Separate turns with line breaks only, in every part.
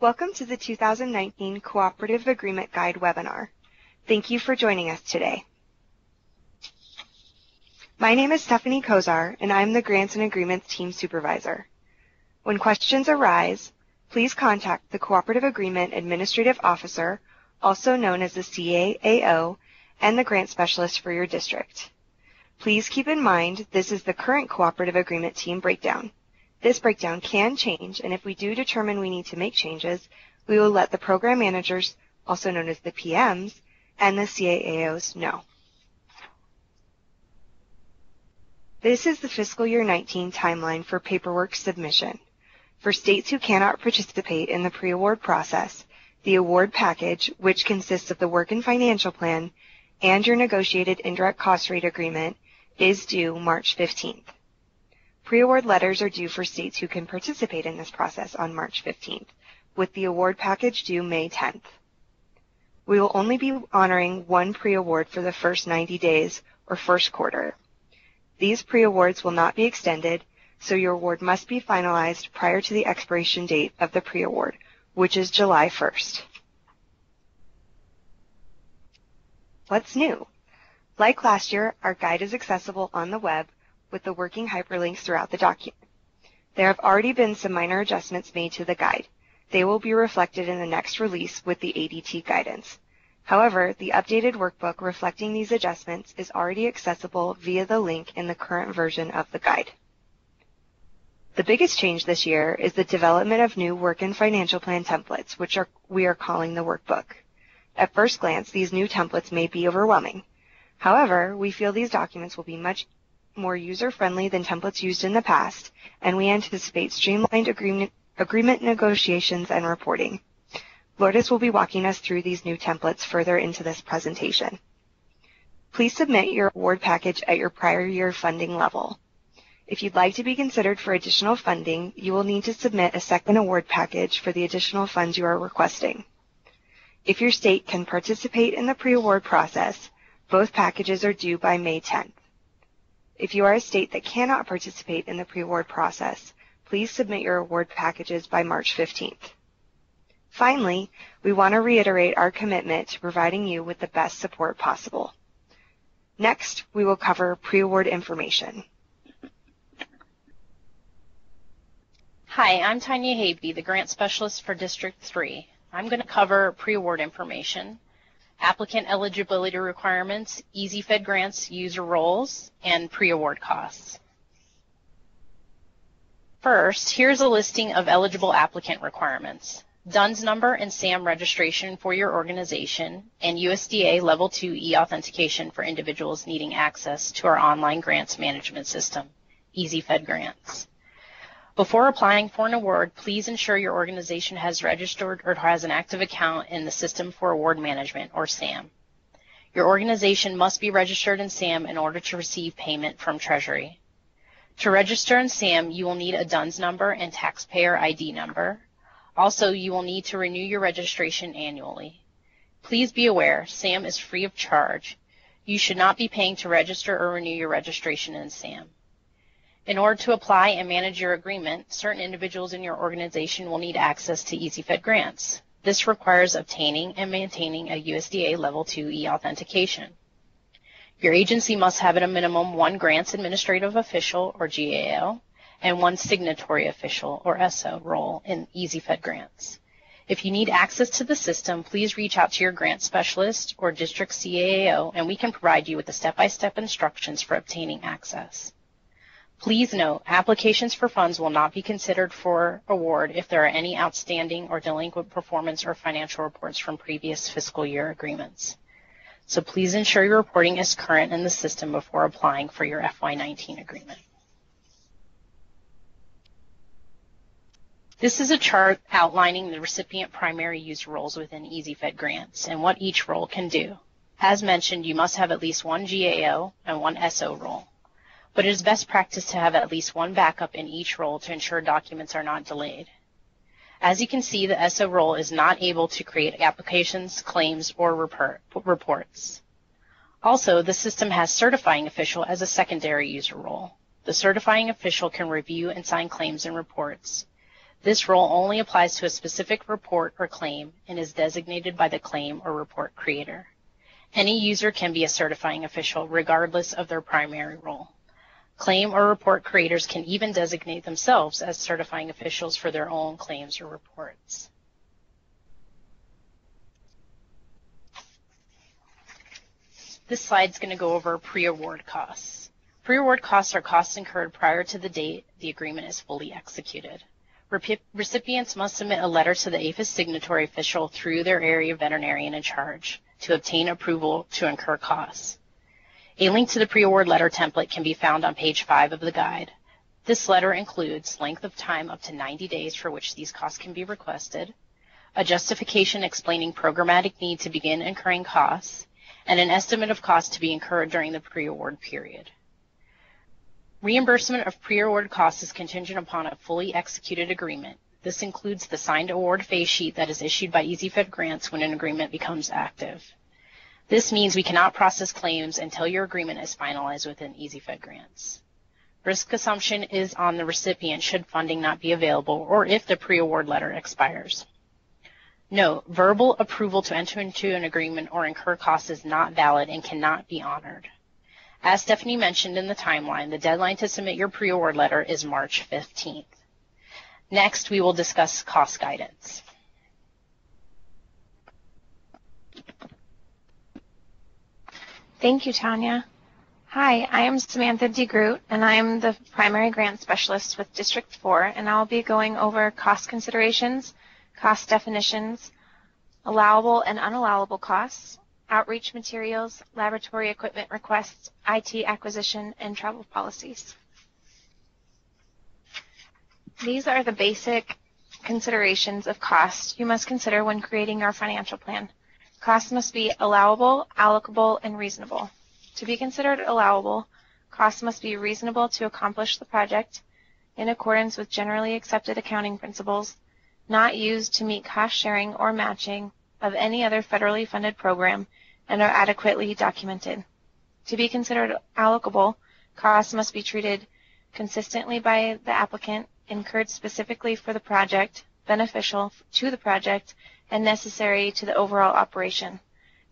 Welcome to the 2019 Cooperative Agreement Guide webinar. Thank you for joining us today. My name is Stephanie Kozar, and I'm the Grants and Agreements Team Supervisor. When questions arise, please contact the Cooperative Agreement Administrative Officer, also known as the CAAO, and the Grant Specialist for your district. Please keep in mind this is the current Cooperative Agreement Team breakdown. This breakdown can change, and if we do determine we need to make changes, we will let the program managers, also known as the PMs, and the CAAOs know. This is the fiscal year 19 timeline for paperwork submission. For states who cannot participate in the pre-award process, the award package, which consists of the work and financial plan and your negotiated indirect cost rate agreement, is due March 15th. Pre-award letters are due for states who can participate in this process on March 15th, with the award package due May 10th. We will only be honoring one pre-award for the first 90 days or first quarter. These pre-awards will not be extended, so your award must be finalized prior to the expiration date of the pre-award, which is July 1st. What's new? Like last year, our guide is accessible on the web with the working hyperlinks throughout the document. There have already been some minor adjustments made to the guide. They will be reflected in the next release with the ADT guidance. However, the updated workbook reflecting these adjustments is already accessible via the link in the current version of the guide. The biggest change this year is the development of new work and financial plan templates, which we are calling the workbook. At first glance, these new templates may be overwhelming. However, we feel these documents will be much more user-friendly than templates used in the past, and we anticipate streamlined agreement negotiations and reporting. Lourdes will be walking us through these new templates further into this presentation. Please submit your award package at your prior year funding level. If you'd like to be considered for additional funding, you will need to submit a second award package for the additional funds you are requesting. If your state can participate in the pre-award process, both packages are due by May 10th. If you are a state that cannot participate in the pre-award process, please submit your award packages by March 15th. Finally, we want to reiterate our commitment to providing you with the best support possible. Next, we will cover pre-award information.
Hi, I'm Tanya Habey, the Grant Specialist for District 3. I'm going to cover pre-award information, applicant eligibility requirements, EasyFed grants user roles, and pre-award costs. First, here's a listing of eligible applicant requirements: DUNS number and SAM registration for your organization, and USDA Level 2 e-authentication for individuals needing access to our online grants management system, EasyFed Grants. Before applying for an award, please ensure your organization has registered or has an active account in the System for Award Management, or SAM. Your organization must be registered in SAM in order to receive payment from Treasury. To register in SAM, you will need a DUNS number and taxpayer ID number. Also, you will need to renew your registration annually. Please be aware, SAM is free of charge. You should not be paying to register or renew your registration in SAM. In order to apply and manage your agreement, certain individuals in your organization will need access to EasyFed grants. This requires obtaining and maintaining a USDA Level 2 e-authentication. Your agency must have at a minimum one Grants Administrative Official, or GAO, and one Signatory Official, or SO, role in EasyFed grants. If you need access to the system, please reach out to your grant specialist or district CAAO, and we can provide you with the step-by-step instructions for obtaining access. Please note, applications for funds will not be considered for award if there are any outstanding or delinquent performance or financial reports from previous fiscal year agreements. So please ensure your reporting is current in the system before applying for your FY19 agreement. This is a chart outlining the recipient primary use roles within EasyFed grants and what each role can do. As mentioned, you must have at least one GAO and one SO role. But it is best practice to have at least one backup in each role to ensure documents are not delayed. As you can see, the SO role is not able to create applications, claims, or reports. Also, the system has certifying official as a secondary user role. The certifying official can review and sign claims and reports. This role only applies to a specific report or claim and is designated by the claim or report creator. Any user can be a certifying official regardless of their primary role. Claim or report creators can even designate themselves as certifying officials for their own claims or reports. This slide is going to go over pre-award costs. Pre-award costs are costs incurred prior to the date the agreement is fully executed. Recipients must submit a letter to the APHIS signatory official through their area veterinarian in charge to obtain approval to incur costs. A link to the pre-award letter template can be found on page 5 of the guide. This letter includes length of time up to 90 days for which these costs can be requested, a justification explaining programmatic need to begin incurring costs, and an estimate of costs to be incurred during the pre-award period. Reimbursement of pre-award costs is contingent upon a fully executed agreement. This includes the signed award phase sheet that is issued by EasyFed Grants when an agreement becomes active. This means we cannot process claims until your agreement is finalized within EasyFed Grants. Risk assumption is on the recipient should funding not be available or if the pre-award letter expires. Note, verbal approval to enter into an agreement or incur costs is not valid and cannot be honored. As Stephanie mentioned in the timeline, the deadline to submit your pre-award letter is March 15th. Next, we will discuss cost guidance.
Thank you, Tanya. Hi, I am Samantha DeGroot, and I am the Primary Grant Specialist with District 4, and I will be going over cost considerations, cost definitions, allowable and unallowable costs, outreach materials, laboratory equipment requests, IT acquisition, and travel policies. These are the basic considerations of cost you must consider when creating your financial plan. Costs must be allowable, allocable, and reasonable. To be considered allowable, costs must be reasonable to accomplish the project in accordance with generally accepted accounting principles, not used to meet cost sharing or matching of any other federally funded program, and are adequately documented. To be considered allocable, costs must be treated consistently by the applicant, incurred specifically for the project, beneficial to the project, and necessary to the overall operation.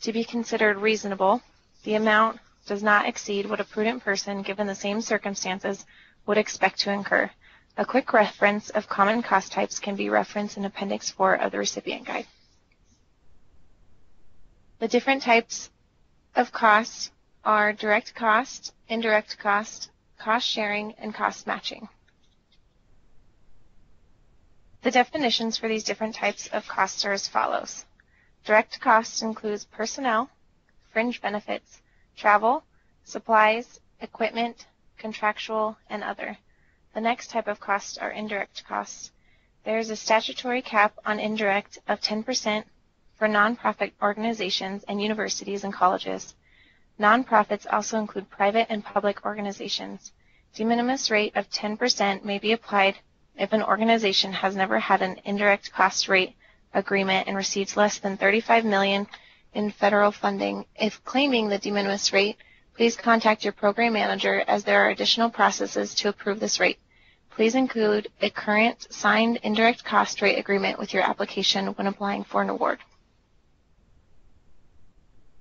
To be considered reasonable, the amount does not exceed what a prudent person, given the same circumstances, would expect to incur. A quick reference of common cost types can be referenced in Appendix 4 of the Recipient Guide. The different types of costs are direct cost, indirect cost, cost sharing, and cost matching. The definitions for these different types of costs are as follows. Direct costs includes personnel, fringe benefits, travel, supplies, equipment, contractual, and other. The next type of costs are indirect costs. There is a statutory cap on indirect of 10% for nonprofit organizations and universities and colleges. Nonprofits also include private and public organizations. De minimis rate of 10% may be applied if an organization has never had an indirect cost rate agreement and receives less than $35 million in federal funding. If claiming the de minimis rate, please contact your program manager as there are additional processes to approve this rate. Please include a current signed indirect cost rate agreement with your application when applying for an award.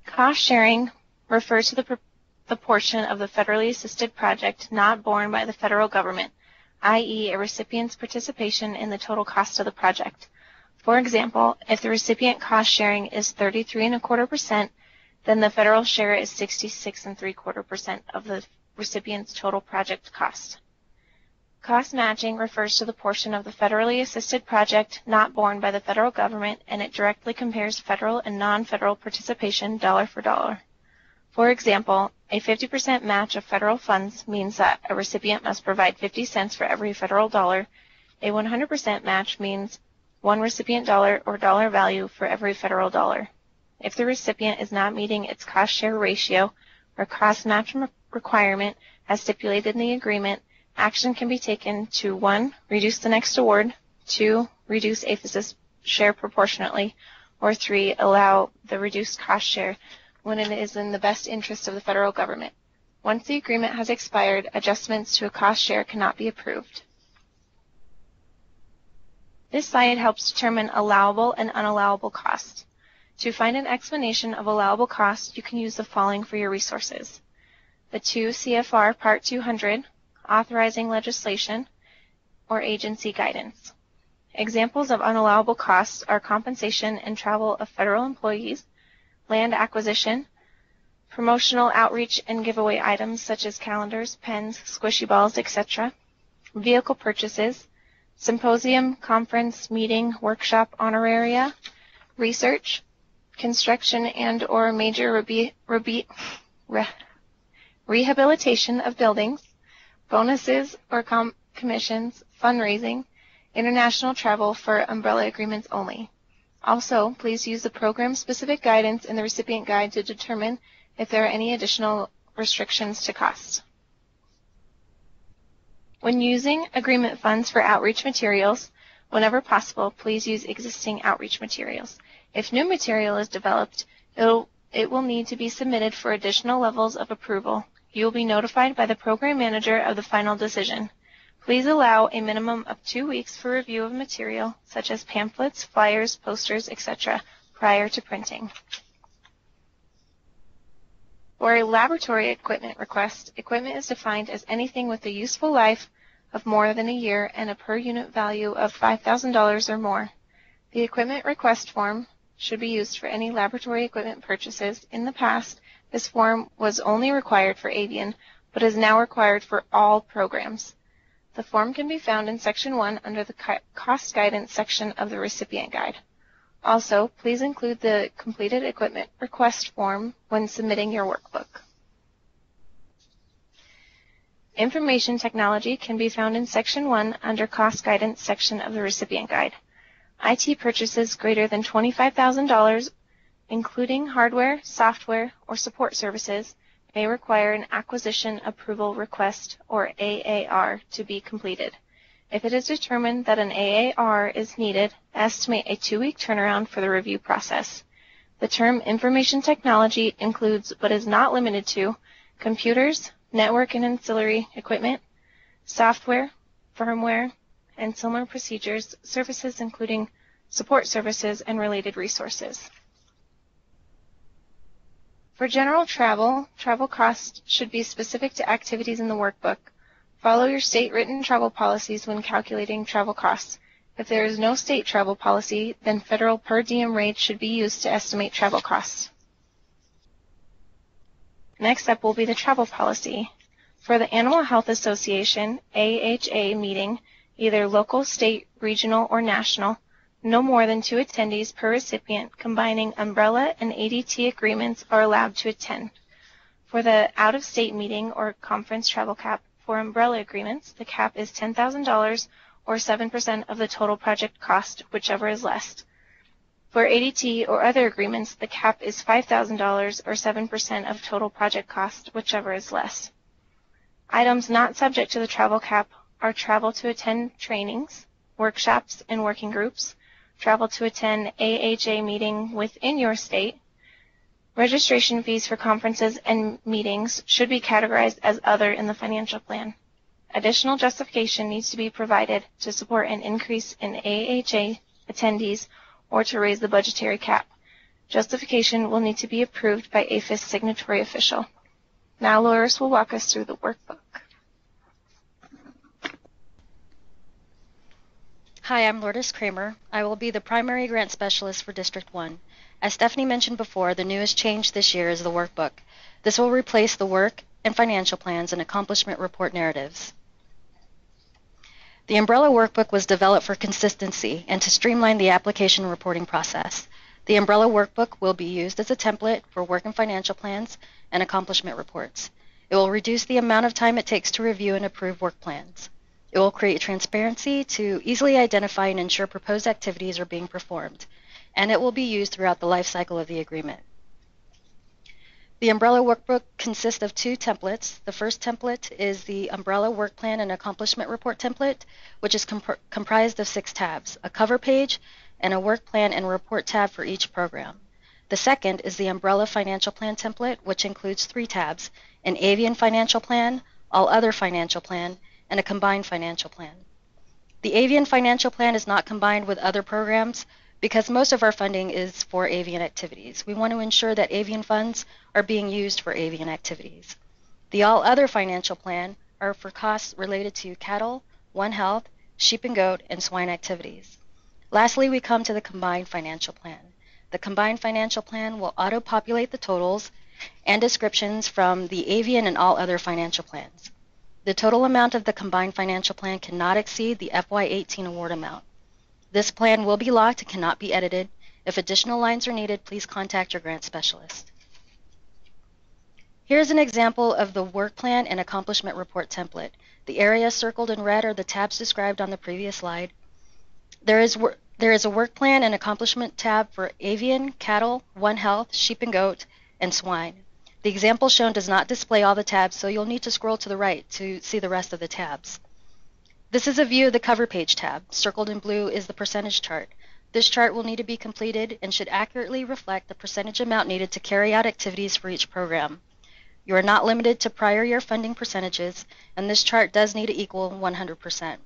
Cost sharing refers to the portion of the federally assisted project not borne by the federal government, i.e. a recipient's participation in the total cost of the project. For example, if the recipient cost sharing is 33.25%, then the federal share is 66.75% of the recipient's total project cost. Cost matching refers to the portion of the federally assisted project not borne by the federal government, and it directly compares federal and non-federal participation dollar for dollar. For example, a 50% match of federal funds means that a recipient must provide 50 cents for every federal dollar. A 100% match means one recipient dollar or dollar value for every federal dollar. If the recipient is not meeting its cost share ratio or cost match requirement as stipulated in the agreement, action can be taken to 1. Reduce the next award, 2. Reduce APHIS's share proportionately, or 3. Allow the reduced cost share when it is in the best interest of the federal government. Once the agreement has expired, adjustments to a cost share cannot be approved. This slide helps determine allowable and unallowable costs. To find an explanation of allowable costs, you can use the following for your resources: the 2 CFR Part 200, Authorizing Legislation, or Agency Guidance. Examples of unallowable costs are compensation and travel of federal employees, land acquisition, promotional outreach and giveaway items such as calendars, pens, squishy balls, etc., vehicle purchases, symposium, conference, meeting, workshop honoraria, research, construction and/or major rehabilitation of buildings, bonuses or commissions, fundraising, international travel for umbrella agreements only. Also, please use the program-specific guidance in the recipient guide to determine if there are any additional restrictions to costs. When using agreement funds for outreach materials, whenever possible, please use existing outreach materials. If new material is developed, it will need to be submitted for additional levels of approval. You will be notified by the program manager of the final decision. Please allow a minimum of 2 weeks for review of material, such as pamphlets, flyers, posters, etc., prior to printing. For a laboratory equipment request, equipment is defined as anything with a useful life of more than a year and a per unit value of $5,000 or more. The equipment request form should be used for any laboratory equipment purchases. In the past, this form was only required for avian, but is now required for all programs. The form can be found in Section 1 under the Cost Guidance section of the Recipient Guide. Also, please include the completed equipment request form when submitting your workbook. Information technology can be found in Section 1 under Cost Guidance section of the Recipient Guide. IT purchases greater than $25,000, including hardware, software, or support services, may require an Acquisition Approval Request, or AAR, to be completed. If it is determined that an AAR is needed, estimate a 2-week turnaround for the review process. The term information technology includes, but is not limited to, computers, network and ancillary equipment, software, firmware, and similar procedures, services including support services and related resources. For general travel, travel costs should be specific to activities in the workbook. Follow your state written travel policies when calculating travel costs. If there is no state travel policy, then federal per diem rates should be used to estimate travel costs. Next up will be the travel policy. For the Animal Health Association, AHA meeting, either local, state, regional, or national, no more than 2 attendees per recipient combining umbrella and ADT agreements are allowed to attend. For the out-of-state meeting or conference travel cap, for umbrella agreements, the cap is $10,000 or 7% of the total project cost, whichever is less. For ADT or other agreements, the cap is $5,000 or 7% of total project cost, whichever is less. Items not subject to the travel cap are travel to attend trainings, workshops, and working groups, travel to attend AHA meeting within your state. Registration fees for conferences and meetings should be categorized as other in the financial plan. Additional justification needs to be provided to support an increase in AHA attendees or to raise the budgetary cap. Justification will need to be approved by APHIS signatory official. Now Loris will walk us through the workbook.
Hi, I'm Lourdes Kramer. I will be the primary grant specialist for District 1. As Stephanie mentioned before, the newest change this year is the workbook. This will replace the work and financial plans and accomplishment report narratives. The Umbrella Workbook was developed for consistency and to streamline the application reporting process. The Umbrella Workbook will be used as a template for work and financial plans and accomplishment reports. It will reduce the amount of time it takes to review and approve work plans. It will create transparency to easily identify and ensure proposed activities are being performed, and it will be used throughout the life cycle of the agreement. The Umbrella Workbook consists of 2 templates. The first template is the Umbrella Work Plan and Accomplishment Report template, which is comprised of 6 tabs, a cover page, and a work plan and report tab for each program. The second is the Umbrella Financial Plan template, which includes 3 tabs, an avian financial plan, all other financial plan, and a combined financial plan. The Avian Financial Plan is not combined with other programs because most of our funding is for avian activities. We want to ensure that avian funds are being used for avian activities. The All Other Financial Plan are for costs related to cattle, One Health, sheep and goat, and swine activities. Lastly, we come to the Combined Financial Plan. The Combined Financial Plan will auto-populate the totals and descriptions from the avian and all other financial plans. The total amount of the Combined Financial Plan cannot exceed the FY18 award amount. This plan will be locked and cannot be edited. If additional lines are needed, please contact your grant specialist. Here's an example of the work plan and accomplishment report template. The areas circled in red are the tabs described on the previous slide. There is a work plan and accomplishment tab for avian, cattle, One Health, sheep and goat, and swine. The example shown does not display all the tabs, so you'll need to scroll to the right to see the rest of the tabs. This is a view of the cover page tab. Circled in blue is the percentage chart. This chart will need to be completed and should accurately reflect the percentage amount needed to carry out activities for each program. You are not limited to prior year funding percentages, and this chart does need to equal 100%.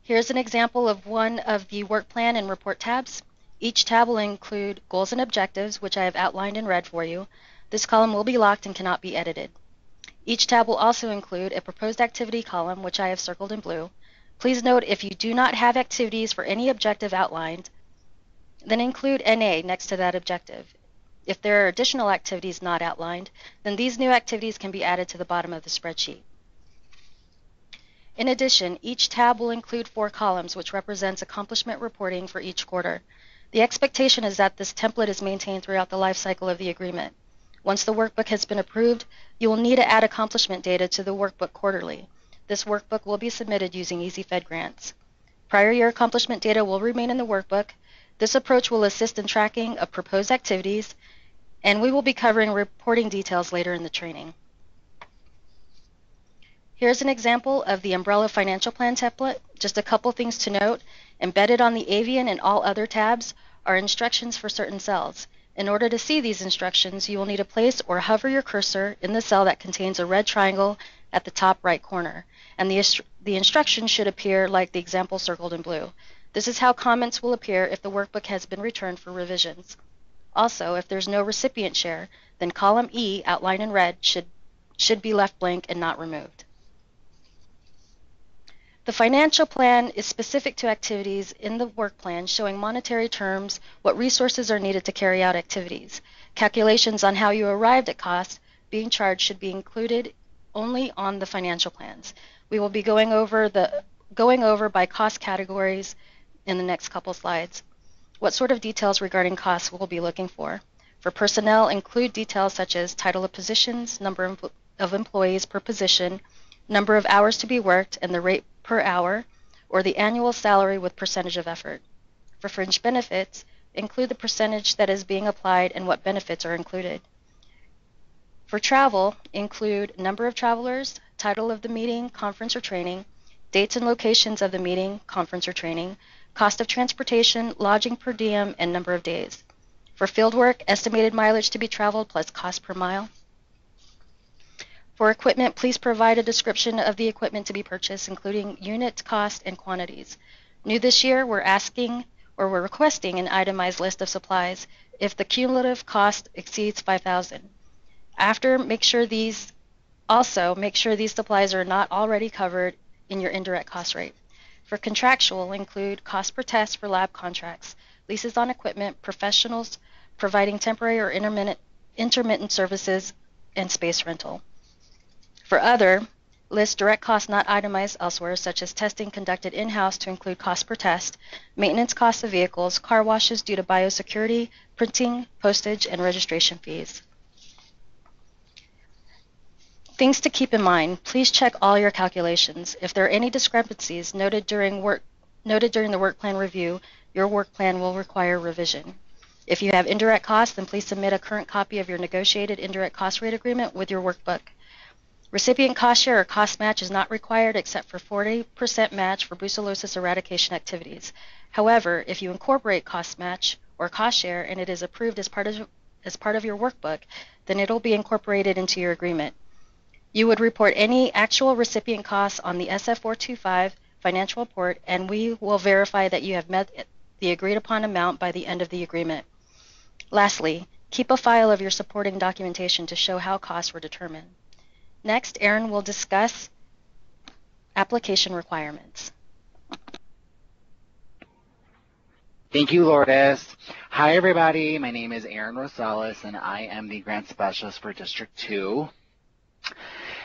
Here's an example of one of the work plan and report tabs. Each tab will include goals and objectives, which I have outlined in red for you. This column will be locked and cannot be edited. Each tab will also include a proposed activity column, which I have circled in blue. Please note if you do not have activities for any objective outlined, then include NA next to that objective. If there are additional activities not outlined, then these new activities can be added to the bottom of the spreadsheet. In addition, each tab will include 4 columns, which represents accomplishment reporting for each quarter. The expectation is that this template is maintained throughout the life cycle of the agreement. Once the workbook has been approved, you will need to add accomplishment data to the workbook quarterly. This workbook will be submitted using EasyFed grants. Prior year accomplishment data will remain in the workbook. This approach will assist in tracking of proposed activities, and we will be covering reporting details later in the training. Here's an example of the Umbrella Financial Plan template. Just a couple things to note. Embedded on the Avian and all other tabs are instructions for certain cells. In order to see these instructions, you will need to place or hover your cursor in the cell that contains a red triangle at the top right corner, and the instructions should appear like the example circled in blue. This is how comments will appear if the workbook has been returned for revisions. Also, if there's no recipient share, then column E, outlined in red, should be left blank and not removed. The financial plan is specific to activities in the work plan, showing monetary terms, what resources are needed to carry out activities. Calculations on how you arrived at costs being charged should be included only on the financial plans. We will be going over by cost categories in the next couple slides. What sort of details regarding costs we'll be looking for. For personnel, include details such as title of positions, number of employees per position, number of hours to be worked, and the rate per hour, or the annual salary with percentage of effort. For fringe benefits, include the percentage that is being applied and what benefits are included. For travel, include number of travelers, title of the meeting, conference or training, dates and locations of the meeting, conference or training, cost of transportation, lodging per diem, and number of days. For fieldwork, estimated mileage to be traveled plus cost per mile. For equipment, please provide a description of the equipment to be purchased, including unit, cost, and quantities. New this year, we're requesting an itemized list of supplies if the cumulative cost exceeds $5,000. Make sure these supplies are not already covered in your indirect cost rate. For contractual, include cost per test for lab contracts, leases on equipment, professionals providing temporary or intermittent services, and space rental. For other, list direct costs not itemized elsewhere, such as testing conducted in-house to include cost per test, maintenance costs of vehicles, car washes due to biosecurity, printing, postage, and registration fees. Things to keep in mind. Please check all your calculations. If there are any discrepancies noted during the work plan review, your work plan will require revision. If you have indirect costs, then please submit a current copy of your negotiated indirect cost rate agreement with your workbook. Recipient cost share or cost match is not required except for 40% match for brucellosis eradication activities. However, if you incorporate cost match or cost share and it is approved as part of your workbook, then it will be incorporated into your agreement. You would report any actual recipient costs on the SF-425 financial report, and we will verify that you have met the agreed upon amount by the end of the agreement. Lastly, keep a file of your supporting documentation to show how costs were determined. Next, Erin will discuss application requirements.
Thank you, Lourdes. Hi, everybody. My name is Erin Rosales, and I am the Grant Specialist for District 2.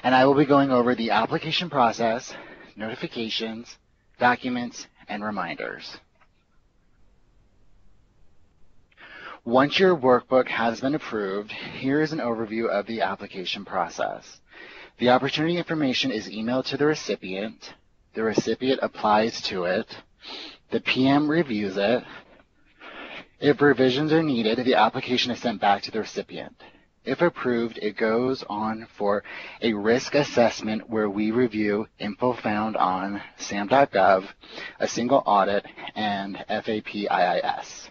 And I will be going over the application process, notifications, documents, and reminders. Once your workbook has been approved, here is an overview of the application process. The opportunity information is emailed to the recipient applies to it, the PM reviews it. If revisions are needed, the application is sent back to the recipient. If approved, it goes on for a risk assessment where we review info found on sam.gov, a single audit, and FAPIIS.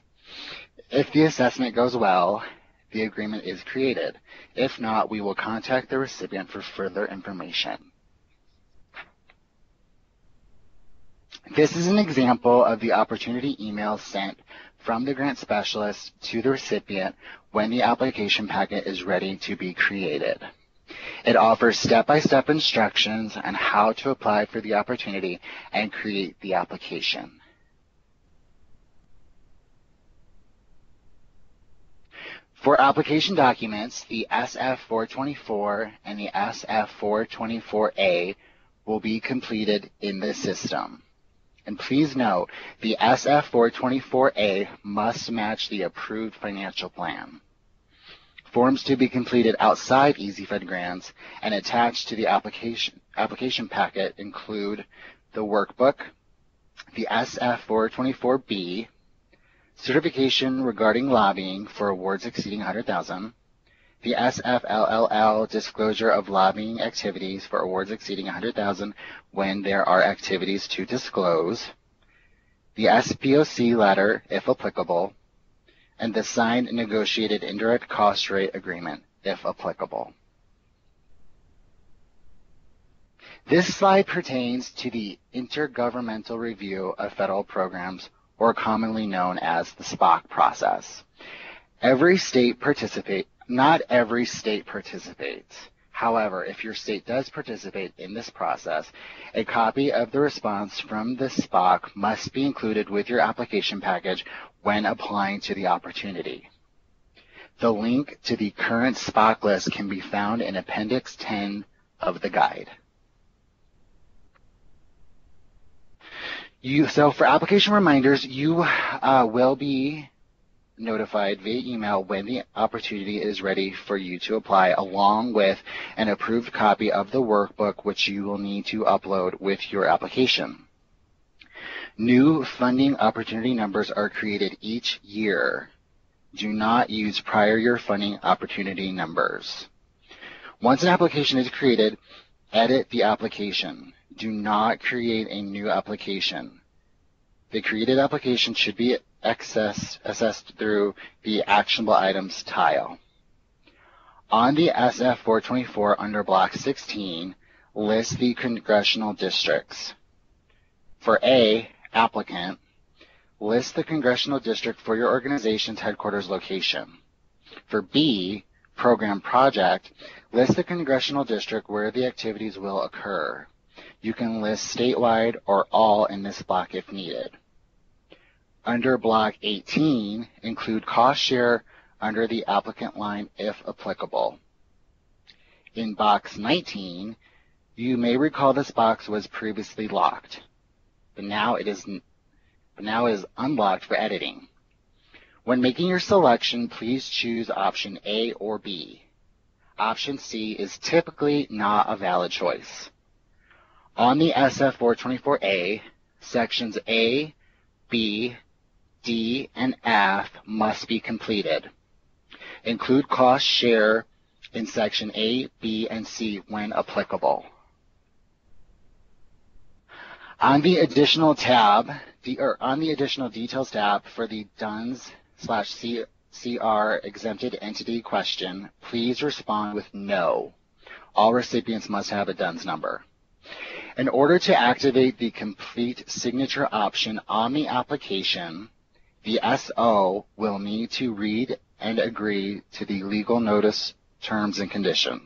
If the assessment goes well, the agreement is created. If not, we will contact the recipient for further information. This is an example of the opportunity email sent from the grant specialist to the recipient when the application packet is ready to be created. It offers step-by-step instructions on how to apply for the opportunity and create the application. For application documents, the SF-424 and the SF-424A will be completed in the system. And please note, the SF-424A must match the approved financial plan. Forms to be completed outside EasyFed grants and attached to the application packet include the workbook, the SF-424B, certification regarding lobbying for awards exceeding $100,000, the SFLLL disclosure of lobbying activities for awards exceeding $100,000 when there are activities to disclose, the SPOC letter, if applicable, and the signed negotiated indirect cost rate agreement, if applicable. This slide pertains to the Intergovernmental Review of Federal Programs, or commonly known as the SPOC process. Not every state participates. However, if your state does participate in this process, a copy of the response from the SPOC must be included with your application package when applying to the opportunity. The link to the current SPOC list can be found in Appendix 10 of the guide. So for application reminders, you will be notified via email when the opportunity is ready for you to apply, along with an approved copy of the workbook, which you will need to upload with your application. New funding opportunity numbers are created each year. Do not use prior year funding opportunity numbers. Once an application is created, edit the application. Do not create a new application. The created application should be assessed through the actionable items tile. On the SF-424 under Block 16, list the congressional districts. For A, applicant, list the congressional district for your organization's headquarters location. For B, program project, list the congressional district where the activities will occur. You can list statewide or all in this block if needed. Under Block 18, include cost share under the applicant line if applicable. In Box 19, you may recall this box was previously locked, but now it is unlocked for editing. When making your selection, please choose option A or B. Option C is typically not a valid choice. On the SF-424A, sections A, B, D, and F must be completed. Include cost share in section A, B, and C when applicable. On the additional details tab for the DUNS/CR exempted entity question, please respond with no. All recipients must have a DUNS number. In order to activate the complete signature option on the application, the SO will need to read and agree to the legal notice terms and conditions.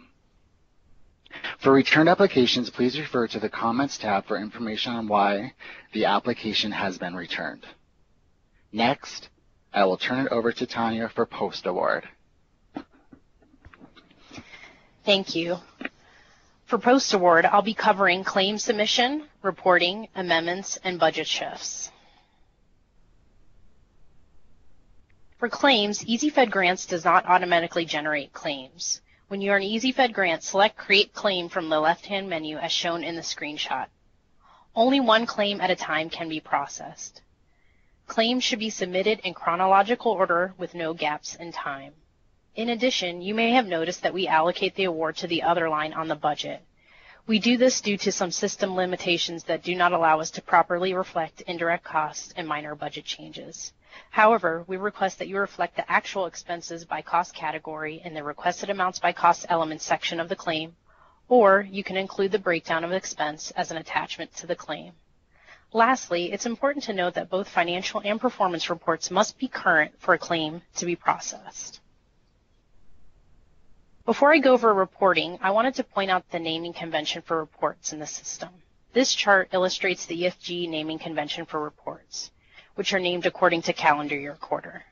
For returned applications, please refer to the Comments tab for information on why the application has been returned. Next, I will turn it over to Tanya for post-award.
Thank you. For post-award, I'll be covering claim submission, reporting, amendments, and budget shifts. For claims, EasyFed Grants does not automatically generate claims. When you are an EasyFed grant, select Create Claim from the left-hand menu as shown in the screenshot. Only one claim at a time can be processed. Claims should be submitted in chronological order with no gaps in time. In addition, you may have noticed that we allocate the award to the other line on the budget. We do this due to some system limitations that do not allow us to properly reflect indirect costs and minor budget changes. However, we request that you reflect the actual expenses by cost category in the requested amounts by cost element section of the claim, or you can include the breakdown of expense as an attachment to the claim. Lastly, it's important to note that both financial and performance reports must be current for a claim to be processed. Before I go over reporting, I wanted to point out the naming convention for reports in the system. This chart illustrates the EFG naming convention for reports, which are named according to calendar year quarter.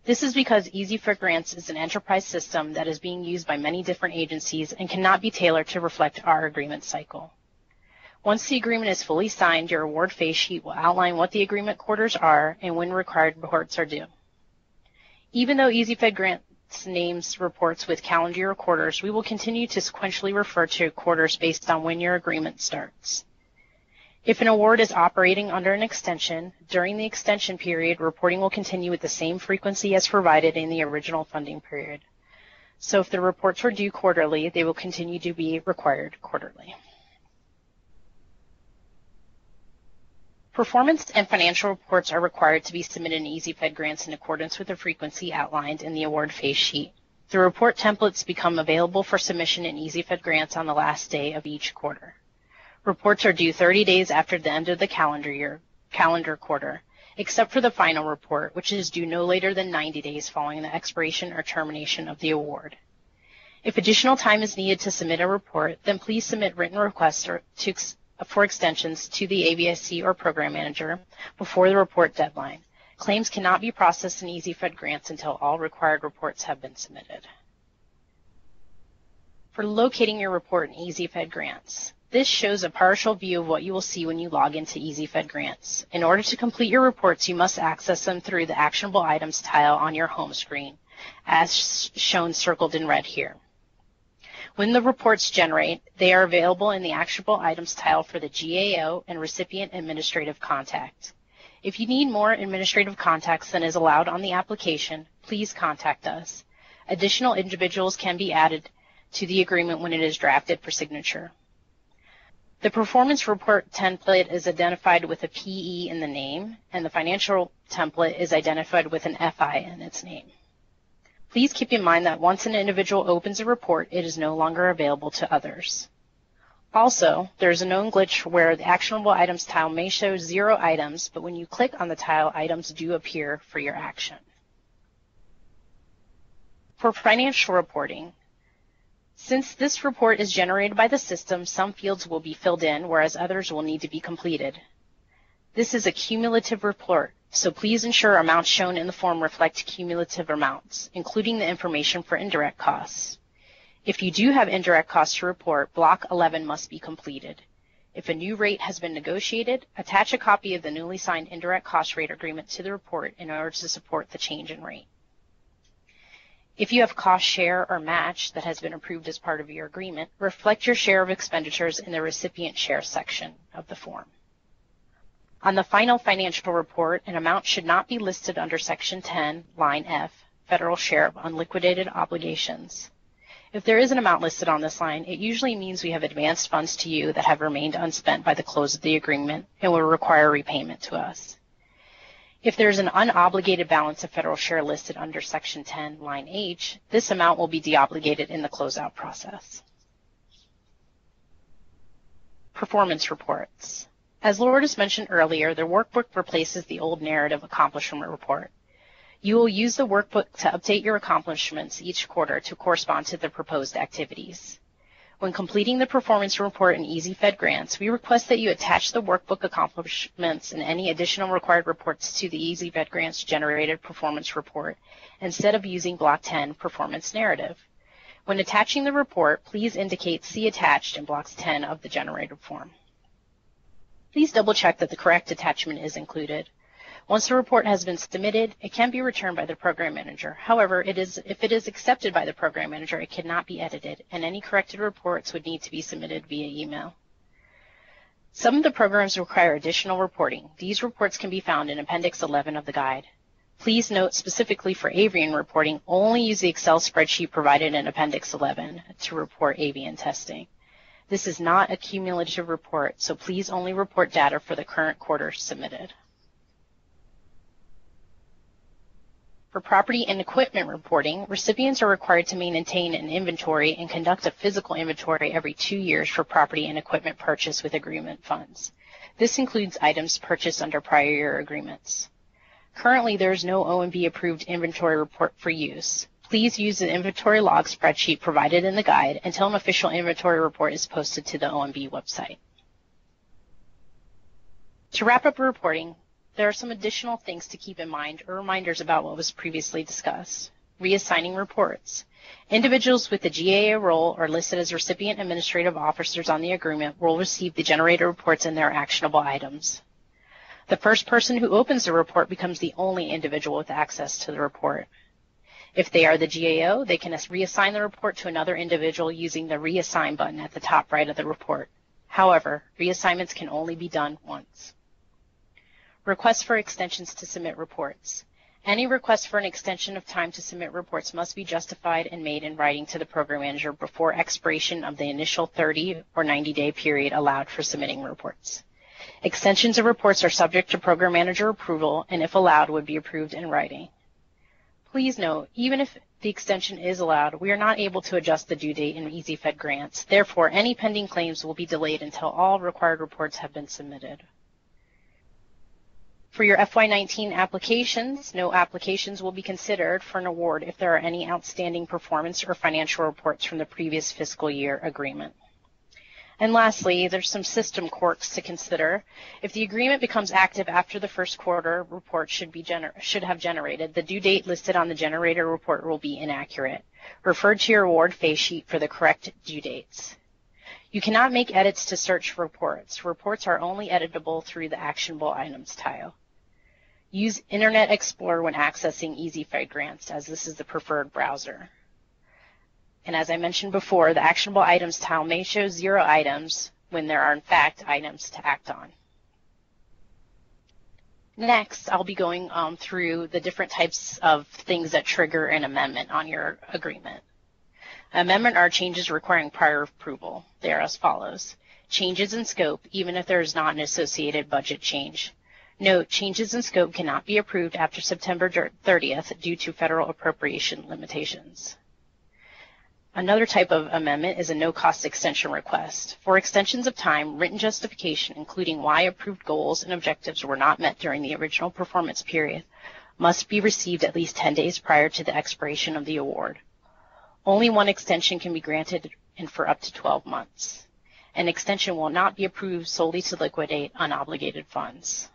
This is because EasyFed Grants is an enterprise system that is being used by many different agencies and cannot be tailored to reflect our agreement cycle. Once the agreement is fully signed, your award phase sheet will outline what the agreement quarters are and when required reports are due. Even though EasyFed Grants names reports with calendar year quarters, we will continue to sequentially refer to quarters based on when your agreement starts. If an award is operating under an extension, during the extension period, reporting will continue with the same frequency as provided in the original funding period. So if the reports were due quarterly, they will continue to be required quarterly. Performance and financial reports are required to be submitted in EasyFed Grants in accordance with the frequency outlined in the award phase sheet. The report templates become available for submission in EasyFed Grants on the last day of each quarter. Reports are due 30 days after the end of the calendar quarter, except for the final report, which is due no later than 90 days following the expiration or termination of the award. If additional time is needed to submit a report, then please submit written requests for extensions to the ABSC or program manager before the report deadline. Claims cannot be processed in EasyFed Grants until all required reports have been submitted. For locating your report in EasyFed Grants, this shows a partial view of what you will see when you log into EasyFed Grants. In order to complete your reports, you must access them through the Actionable Items tile on your home screen, as shown circled in red here. When the reports generate, they are available in the Actionable Items tile for the GAO and Recipient Administrative Contact. If you need more administrative contacts than is allowed on the application, please contact us. Additional individuals can be added to the agreement when it is drafted for signature. The performance report template is identified with a PE in the name, and the financial template is identified with an FI in its name. Please keep in mind that once an individual opens a report, it is no longer available to others. Also, there is a known glitch where the Actionable Items tile may show 0 items, but when you click on the tile, items do appear for your action. For financial reporting, since this report is generated by the system, some fields will be filled in, whereas others will need to be completed. This is a cumulative report, so please ensure amounts shown in the form reflect cumulative amounts, including the information for indirect costs. If you do have indirect costs to report, Block 11 must be completed. If a new rate has been negotiated, attach a copy of the newly signed indirect cost rate agreement to the report in order to support the change in rate. If you have cost share or match that has been approved as part of your agreement, reflect your share of expenditures in the recipient share section of the form. On the final financial report, an amount should not be listed under Section 10, line F, Federal Share of Unliquidated Obligations. If there is an amount listed on this line, it usually means we have advanced funds to you that have remained unspent by the close of the agreement and will require repayment to us. If there is an unobligated balance of federal share listed under Section 10, line H, this amount will be deobligated in the closeout process. Performance reports. As Lourdes mentioned earlier, the workbook replaces the old narrative accomplishment report. You will use the workbook to update your accomplishments each quarter to correspond to the proposed activities. When completing the performance report in EasyFed grants, we request that you attach the workbook accomplishments and any additional required reports to the EasyFed grants generated performance report instead of using Block 10 performance narrative. When attaching the report, please indicate See Attached in Blocks 10 of the generated form. Please double check that the correct attachment is included. Once the report has been submitted, it can be returned by the program manager. However, if it is accepted by the program manager, it cannot be edited, and any corrected reports would need to be submitted via email. Some of the programs require additional reporting. These reports can be found in Appendix 11 of the guide. Please note specifically for avian reporting, only use the Excel spreadsheet provided in Appendix 11 to report avian testing. This is not a cumulative report, so please only report data for the current quarter submitted. For property and equipment reporting, recipients are required to maintain an inventory and conduct a physical inventory every 2 years for property and equipment purchased with agreement funds. This includes items purchased under prior year agreements. Currently, there is no OMB approved inventory report for use. Please use the inventory log spreadsheet provided in the guide until an official inventory report is posted to the OMB website. To wrap up reporting, there are some additional things to keep in mind or reminders about what was previously discussed. Reassigning reports. Individuals with the GAA role or listed as recipient administrative officers on the agreement will receive the generated reports and their actionable items. The first person who opens the report becomes the only individual with access to the report. If they are the GAO, they can reassign the report to another individual using the Reassign button at the top right of the report. However, reassignments can only be done once. Requests for extensions to submit reports. Any request for an extension of time to submit reports must be justified and made in writing to the program manager before expiration of the initial 30 or 90-day period allowed for submitting reports. Extensions of reports are subject to program manager approval and, if allowed, would be approved in writing. Please note, even if the extension is allowed, we are not able to adjust the due date in EasyFed grants. Therefore, any pending claims will be delayed until all required reports have been submitted. For your FY19 applications, no applications will be considered for an award if there are any outstanding performance or financial reports from the previous fiscal year agreement. And lastly, there's some system quirks to consider. If the agreement becomes active after the first quarter report should have generated, the due date listed on the generator report will be inaccurate. Refer to your award phase sheet for the correct due dates. You cannot make edits to search reports. Reports are only editable through the Actionable Items tile. Use Internet Explorer when accessing EasyFed grants, as this is the preferred browser. And as I mentioned before, the Actionable Items tile may show 0 items when there are in fact items to act on. Next, I'll be going through the different types of things that trigger an amendment on your agreement. Amendment are changes requiring prior approval. They are as follows. Changes in scope, even if there is not an associated budget change. Note, changes in scope cannot be approved after September 30th due to federal appropriation limitations. Another type of amendment is a no-cost extension request. For extensions of time, written justification, including why approved goals and objectives were not met during the original performance period, must be received at least 10 days prior to the expiration of the award. Only one extension can be granted and for up to 12 months. An extension will not be approved solely to liquidate unobligated funds.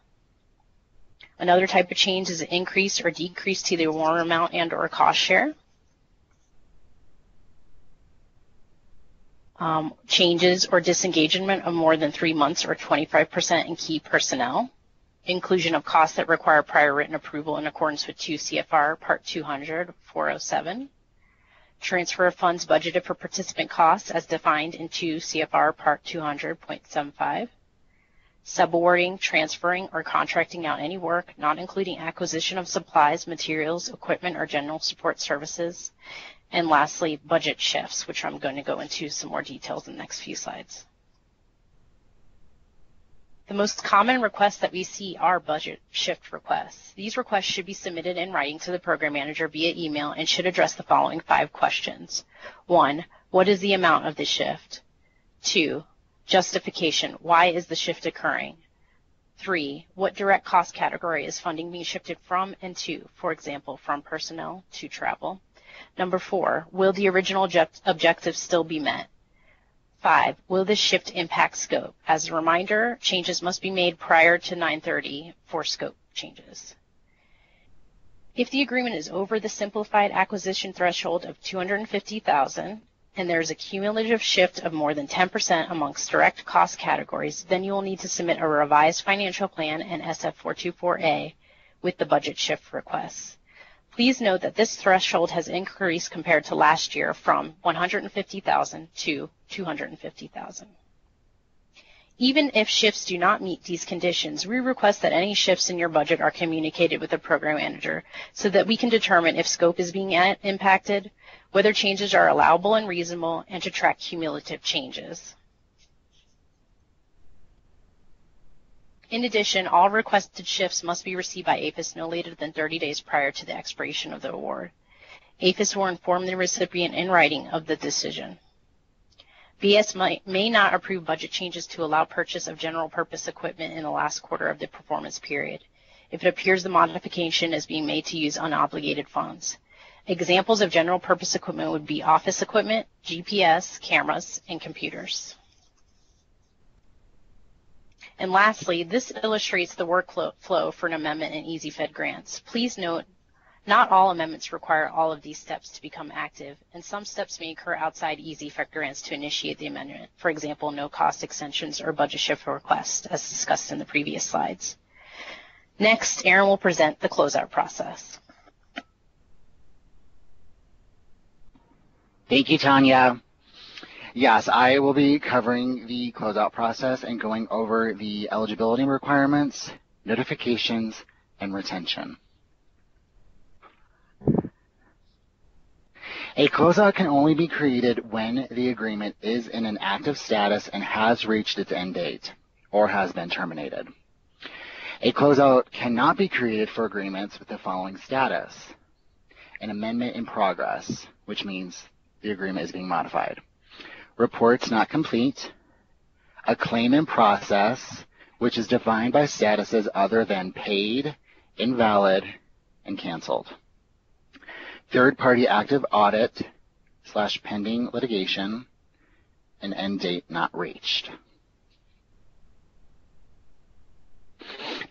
Another type of change is an increase or decrease to the award amount and/or cost share. Changes or disengagement of more than 3 months or 25% in key personnel. Inclusion of costs that require prior written approval in accordance with 2 CFR Part 200, 407. Transfer of funds budgeted for participant costs as defined in 2 CFR Part 200.75. Subawarding, transferring, or contracting out any work, not including acquisition of supplies, materials, equipment, or general support services. And lastly, budget shifts, which I'm going to go into some more details in the next few slides. The most common requests that we see are budget shift requests. These requests should be submitted in writing to the program manager via email and should address the following 5 questions. 1, what is the amount of the shift? 2, Justification, why is the shift occurring? 3, what direct cost category is funding being shifted from and to, for example, from personnel to travel? Number 4, will the original objectives still be met? 5, will this shift impact scope? As a reminder, changes must be made prior to 9:30 for scope changes. If the agreement is over the simplified acquisition threshold of $250,000 and there is a cumulative shift of more than 10% amongst direct cost categories, then you will need to submit a revised financial plan and SF424A with the budget shift requests. Please note that this threshold has increased compared to last year from $150,000 to $250,000. Even if shifts do not meet these conditions, we request that any shifts in your budget are communicated with the program manager so that we can determine if scope is being impacted, whether changes are allowable and reasonable, and to track cumulative changes. In addition, all requested shifts must be received by APHIS no later than 30 days prior to the expiration of the award. APHIS will inform the recipient in writing of the decision. BS may not approve budget changes to allow purchase of general purpose equipment in the last quarter of the performance period, if it appears the modification is being made to use unobligated funds. Examples of general purpose equipment would be office equipment, GPS, cameras, and computers. And lastly, this illustrates the workflow for an amendment in EasyFed grants. Please note, not all amendments require all of these steps to become active, and some steps may occur outside EasyFed grants to initiate the amendment. For example, no cost extensions or budget shift requests, as discussed in the previous slides. Next, Erin will present the closeout process.
Thank you, Tanya. Yes, I will be covering the closeout process and going over the eligibility requirements, notifications, and retention. A closeout can only be created when the agreement is in an active status and has reached its end date or has been terminated. A closeout cannot be created for agreements with the following status: an amendment in progress, which means the agreement is being modified; reports not complete; a claim in process, which is defined by statuses other than paid, invalid, and canceled; third-party active audit / pending litigation; an end date not reached.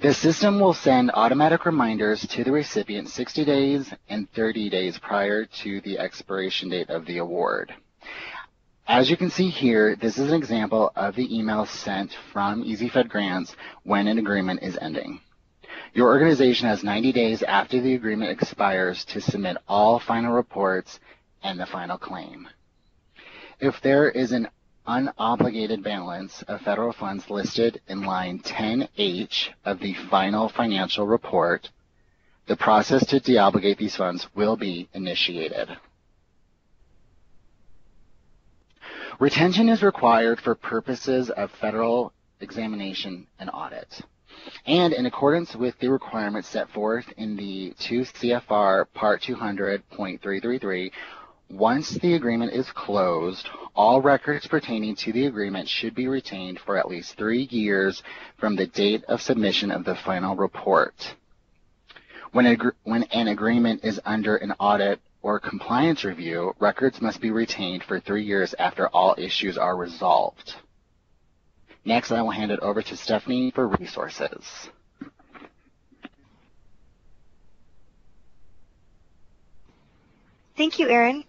The system will send automatic reminders to the recipient 60 days and 30 days prior to the expiration date of the award. As you can see here, this is an example of the email sent from EasyFed Grants when an agreement is ending. Your organization has 90 days after the agreement expires to submit all final reports and the final claim. If there is an unobligated balance of federal funds listed in line 10H of the final financial report, the process to deobligate these funds will be initiated. Retention is required for purposes of federal examination and audit, and in accordance with the requirements set forth in the 2 CFR Part 200.333, once the agreement is closed, all records pertaining to the agreement should be retained for at least 3 years from the date of submission of the final report. When an agreement is under an audit or compliance review, records must be retained for 3 years after all issues are resolved. Next, I will hand it over to Stephanie for resources.
Thank you, Erin.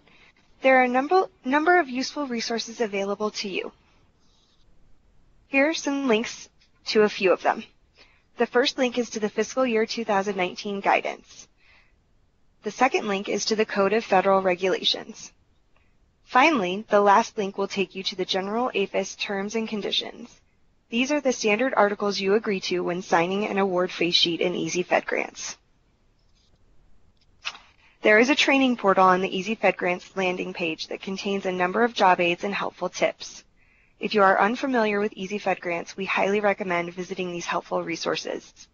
There are a number of useful resources available to you. Here are some links to a few of them. The first link is to the fiscal year 2019 guidance. The second link is to the Code of Federal Regulations. Finally, the last link will take you to the General APHIS Terms and Conditions. These are the standard articles you agree to when signing an award face sheet in EasyFed Grants. There is a training portal on the EasyFed Grants landing page that contains a number of job aids and helpful tips. If you are unfamiliar with EasyFed Grants, we highly recommend visiting these helpful resources.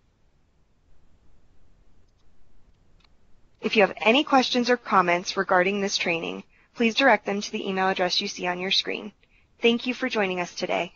If you have any questions or comments regarding this training, please direct them to the email address you see on your screen. Thank you for joining us today.